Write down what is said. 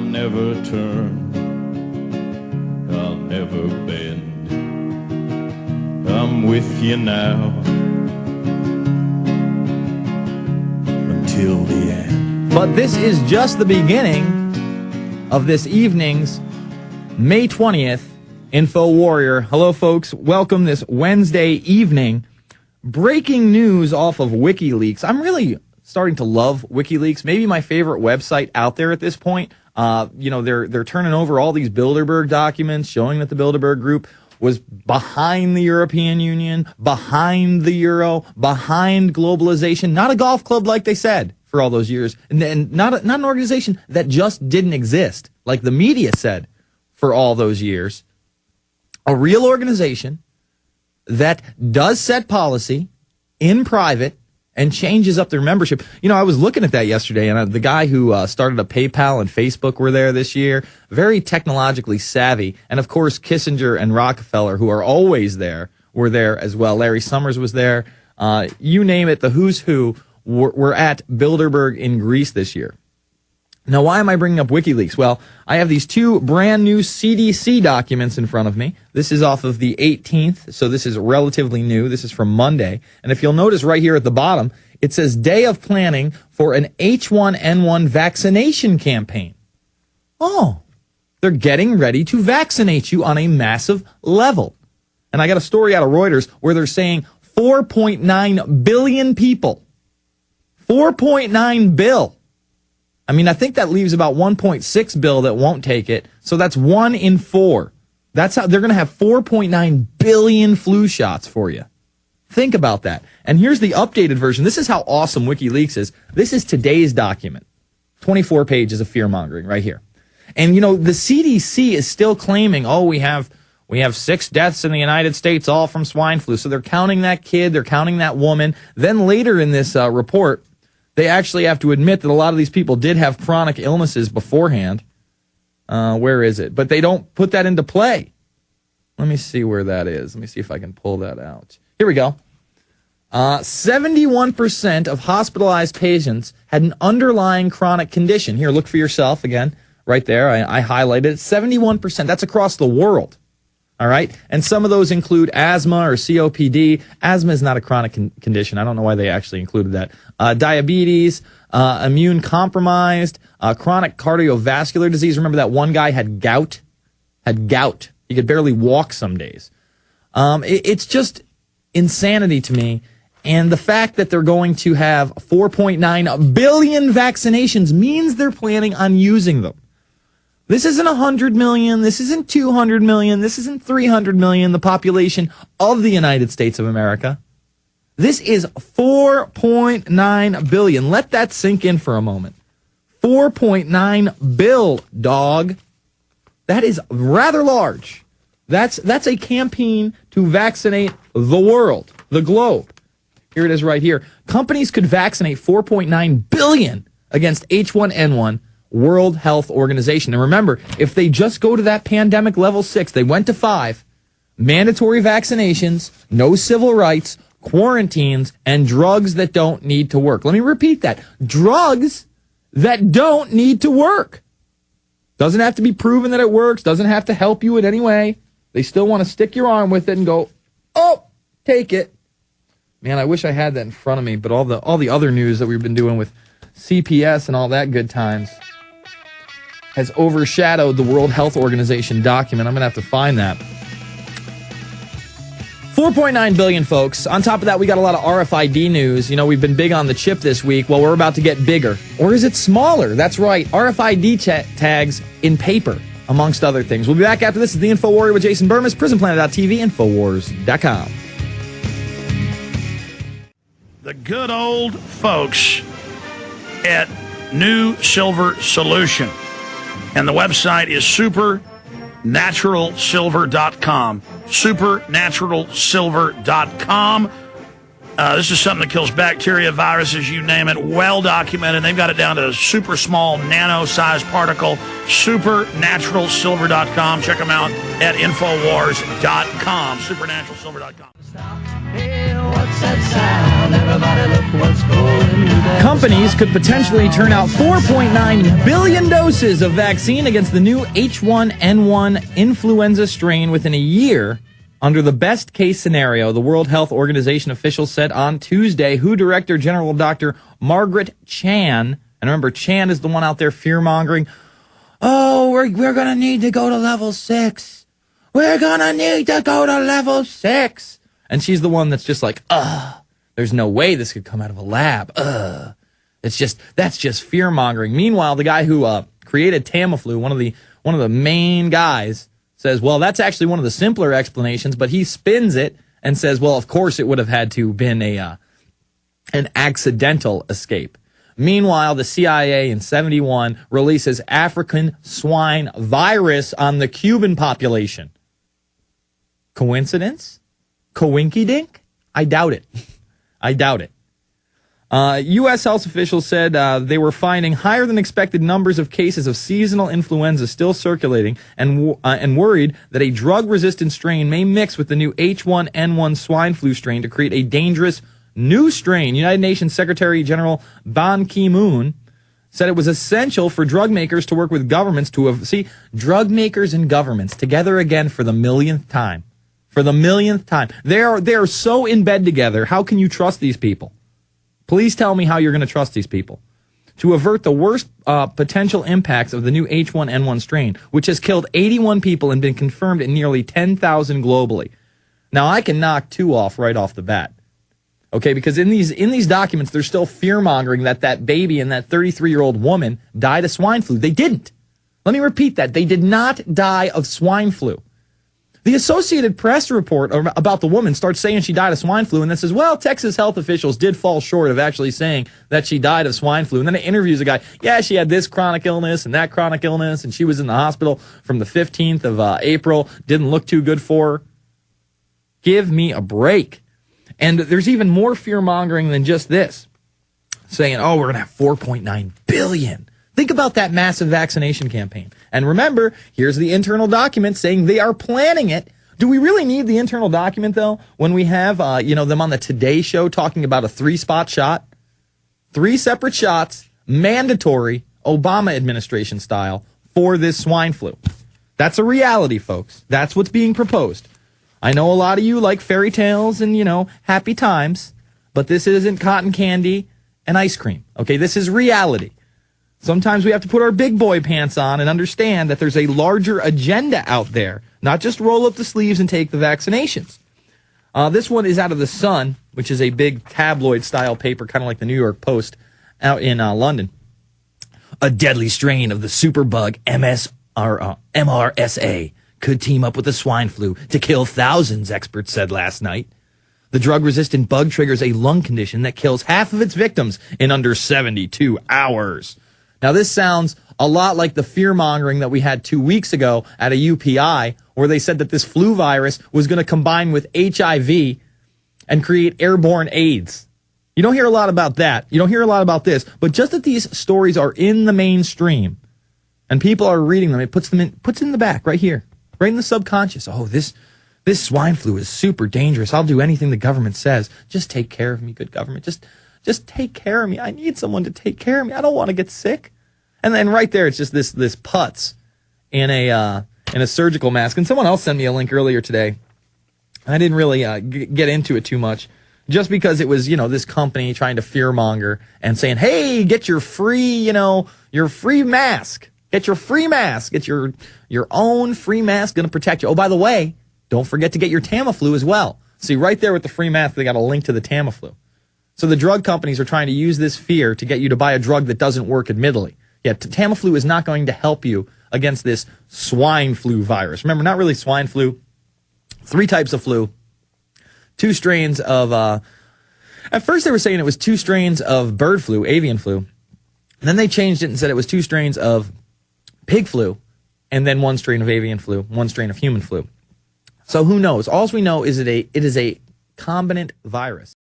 never turn, I'll never bend. I'm with you now until the end. But this is just the beginning of this evening's May 20th InfoWarrior. Hello, folks. Welcome this Wednesday evening. Breaking news off of WikiLeaks. I'm really starting to love WikiLeaks. Maybe my favorite website out there at this point. They're turning over all these Bilderberg documents showing that the Bilderberg Group was behind the European Union, behind the Euro, behind globalization. Not a golf club like they said for all those years, and not an organization that just didn't exist like the media said for all those years. A real organization that does set policy in private and changes up their membership. You know, I was looking at that yesterday, and the guy who started a PayPal and Facebook were there this year. Very technologically savvy. And, of course, Kissinger and Rockefeller, who are always there, were there as well. Larry Summers was there. You name it, the who's who were at Bilderberg in Greece this year. Now, why am I bringing up WikiLeaks? Well, I have these two brand new CDC documents in front of me. This is off of the 18th, so this is relatively new. This is from Monday. And if you'll notice right here at the bottom, it says day of planning for an H1N1 vaccination campaign. Oh, they're getting ready to vaccinate you on a massive level. And I got a story out of Reuters where they're saying 4.9 billion people. 4.9 bill. I mean, I think that leaves about 1.6 bill that won't take it. So that's 1 in 4. That's how they're going to have 4.9 billion flu shots for you. Think about that. And here's the updated version. This is how awesome WikiLeaks is. This is today's document. 24 pages of fear-mongering right here. And, you know, the CDC is still claiming, oh, we have 6 deaths in the United States, all from swine flu. So they're counting that kid. They're counting that woman. Then later in this report, they actually have to admit that a lot of these people did have chronic illnesses beforehand. Where is it? But they don't put that into play. Let me see where that is. Let me see if I can pull that out. Here we go. 71% of hospitalized patients had an underlying chronic condition. Here, look for yourself again. Right there, I highlighted it. 71%. That's across the world. All right? And some of those include asthma or COPD. Asthma is not a chronic condition. I don't know why they actually included that. Diabetes, immune compromised, chronic cardiovascular disease. Remember that one guy had gout? He could barely walk some days. It's just insanity to me. And the fact that they're going to have 4.9 billion vaccinations means they're planning on using them. This isn't 100 million. This isn't 200 million. This isn't 300 million, the population of the United States of America. This is 4.9 billion. Let that sink in for a moment. 4.9 bill, dog. That is rather large. That's a campaign to vaccinate the world, the globe. Here it is right here. Companies could vaccinate 4.9 billion against H1N1. World Health Organization. And remember, if they just go to that pandemic level 6, they went to 5, mandatory vaccinations, no civil rights, quarantines, and drugs that don't need to work. Let me repeat that. Drugs that don't need to work. Doesn't have to be proven that it works, doesn't have to help you in any way. They still want to stick your arm with it and go, oh, take it. Man, I wish I had that in front of me, but all the other news that we've been doing with CPS and all that good times has overshadowed the World Health Organization document. I'm going to have to find that. 4.9 billion, folks. On top of that, we got a lot of RFID news. You know, we've been big on the chip this week. Well, we're about to get bigger. Or is it smaller? That's right. RFID tags in paper, amongst other things. We'll be back after this. It's the InfoWarrior with Jason Bermas, PrisonPlanet.tv, Infowars.com. The good old folks at New Silver Solution. And the website is supernaturalsilver.com. Supernaturalsilver.com. This is something that kills bacteria, viruses, you name it, well documented. They've got it down to a super small nano-sized particle. Supernaturalsilver.com. Check them out at Infowars.com. Supernaturalsilver.com. Companies could potentially turn out 4.9 billion doses of vaccine against the new H1N1 influenza strain within a year. Under the best case scenario, the World Health Organization officials said on Tuesday. WHO Director General Dr. Margaret Chan, and remember, Chan is the one out there fear-mongering, oh, we're going to need to go to level 6. We're going to need to go to level 6. And she's the one that's just like, there's no way this could come out of a lab. That's just fear-mongering. Meanwhile, the guy who created Tamiflu, one of the main guys, says, well, that's actually one of the simpler explanations, but he spins it and says, well, of course it would have had to been an accidental escape. Meanwhile, the CIA in 1971 releases African swine virus on the Cuban population. Coincidence? Coinky-dink? I doubt it. I doubt it. U.S. health officials said they were finding higher than expected numbers of cases of seasonal influenza still circulating and worried that a drug-resistant strain may mix with the new H1N1 swine flu strain to create a dangerous new strain. United Nations Secretary General Ban Ki-moon said it was essential for drug makers to work with governments to see drug makers and governments together again for the millionth time. For the millionth time. They are so in bed together. How can you trust these people? Please tell me how you're going to trust these people. To avert the worst potential impacts of the new H1N1 strain, which has killed 81 people and been confirmed in nearly 10,000 globally. Now, I can knock 2 off right off the bat. Okay, because in these documents, they're still fear-mongering that baby and that 33-year-old woman died of swine flu. They didn't. Let me repeat that. They did not die of swine flu. The Associated Press report about the woman starts saying she died of swine flu, and then says, well, Texas health officials did fall short of actually saying that she died of swine flu. And then it interviews a guy, yeah, she had this chronic illness and that chronic illness, and she was in the hospital from the 15th of April, didn't look too good for her. Give me a break. And there's even more fear-mongering than just this, saying, oh, we're going to have 4.9 billion. Think about that massive vaccination campaign. And remember, here's the internal document saying they are planning it. Do we really need the internal document, though, when we have, them on the Today Show talking about a 3-spot shot? 3 separate shots, mandatory, Obama administration style, for this swine flu. That's a reality, folks. That's what's being proposed. I know a lot of you like fairy tales and, happy times, but this isn't cotton candy and ice cream. Okay, this is reality. Sometimes we have to put our big boy pants on and understand that there's a larger agenda out there, not just roll up the sleeves and take the vaccinations. This one is out of The Sun, which is a big tabloid-style paper, kind of like the New York Post, out in London. A deadly strain of the superbug MRSA could team up with the swine flu to kill thousands, experts said last night. The drug-resistant bug triggers a lung condition that kills half of its victims in under 72 hours. Now, this sounds a lot like the fear-mongering that we had 2 weeks ago at a UPI, where they said that this flu virus was going to combine with HIV and create airborne AIDS. You don't hear a lot about that. You don't hear a lot about this. But just that these stories are in the mainstream and people are reading them, it puts in the back right here, right in the subconscious. Oh, this swine flu is super dangerous. I'll do anything the government says. Just take care of me, good government. Just take care of me. I need someone to take care of me. I don't want to get sick. And then right there, it's just this putz in a surgical mask. And someone else sent me a link earlier today. I didn't really get into it too much, just because it was this company trying to fearmonger and saying, hey, get your free mask. Get your free mask. Get your own free mask, going to protect you. Oh, by the way, don't forget to get your Tamiflu as well. See, right there with the free mask, they got a link to the Tamiflu. So the drug companies are trying to use this fear to get you to buy a drug that doesn't work, admittedly. Yeah, Tamiflu is not going to help you against this swine flu virus. Remember, not really swine flu. 3 types of flu. 2 strains of, at first they were saying it was 2 strains of bird flu, avian flu. And then they changed it and said it was 2 strains of pig flu, and then 1 strain of avian flu, 1 strain of human flu. So who knows? All we know is it is a combinant virus.